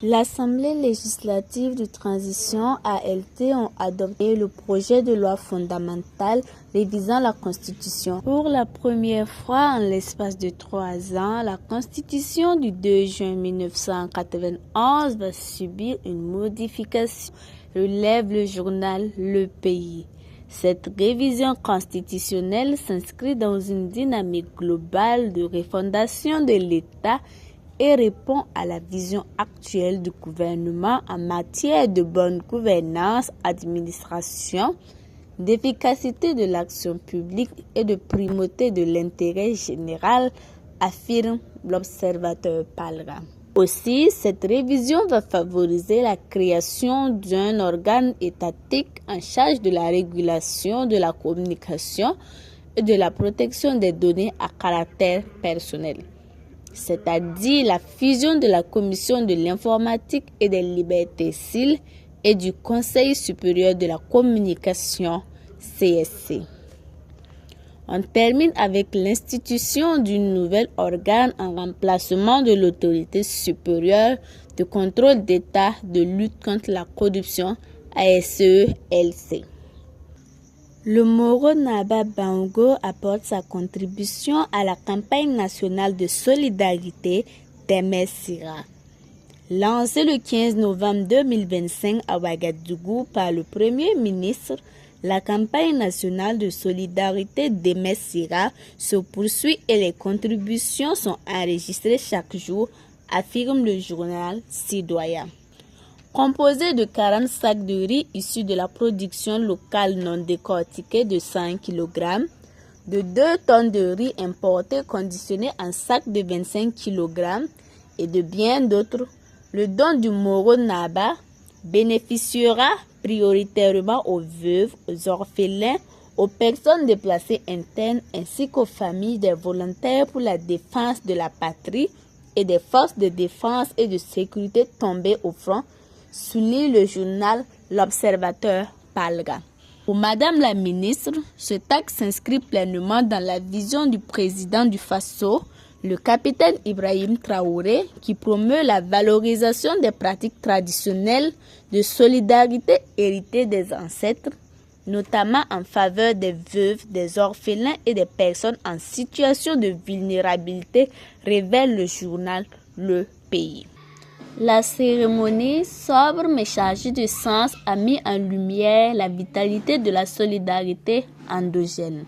L'Assemblée législative de transition ALT a adopté le projet de loi fondamentale révisant la Constitution. Pour la première fois en l'espace de 3 ans, la Constitution du 2 juin 1991 va subir une modification, relève le journal Le Pays. Cette révision constitutionnelle s'inscrit dans une dynamique globale de refondation de l'État et répond à la vision actuelle du gouvernement en matière de bonne gouvernance, administration, d'efficacité de l'action publique et de primauté de l'intérêt général, affirme l'observateur Palga. Aussi, cette révision va favoriser la création d'un organe étatique en charge de la régulation de la communication et de la protection des données à caractère personnel, c'est-à-dire la fusion de la Commission de l'informatique et des libertés civiles et du Conseil supérieur de la communication, CSC. On termine avec l'institution d'un nouvel organe en remplacement de l'autorité supérieure de contrôle d'État de lutte contre la corruption, ASELC. Le Moro Naba Bango apporte sa contribution à la campagne nationale de solidarité Temesira. Lancée le 15 novembre 2025 à Ouagadougou par le Premier ministre, la campagne nationale de solidarité Temesira se poursuit et les contributions sont enregistrées chaque jour, affirme le journal Citoyen. Composé de 40 sacs de riz issus de la production locale non décortiquée de 100 kg, de 2 tonnes de riz importé conditionné en sacs de 25 kg et de bien d'autres, le don du Moro Naba bénéficiera prioritairement aux veuves, aux orphelins, aux personnes déplacées internes ainsi qu'aux familles des volontaires pour la défense de la patrie et des forces de défense et de sécurité tombées au front, souligne le journal L'Observateur Palga. Pour Madame la ministre, ce acte s'inscrit pleinement dans la vision du président du Faso, le capitaine Ibrahim Traoré, qui promeut la valorisation des pratiques traditionnelles de solidarité héritées des ancêtres, notamment en faveur des veuves, des orphelins et des personnes en situation de vulnérabilité, révèle le journal Le Pays. La cérémonie, sobre mais chargée de sens, a mis en lumière la vitalité de la solidarité endogène.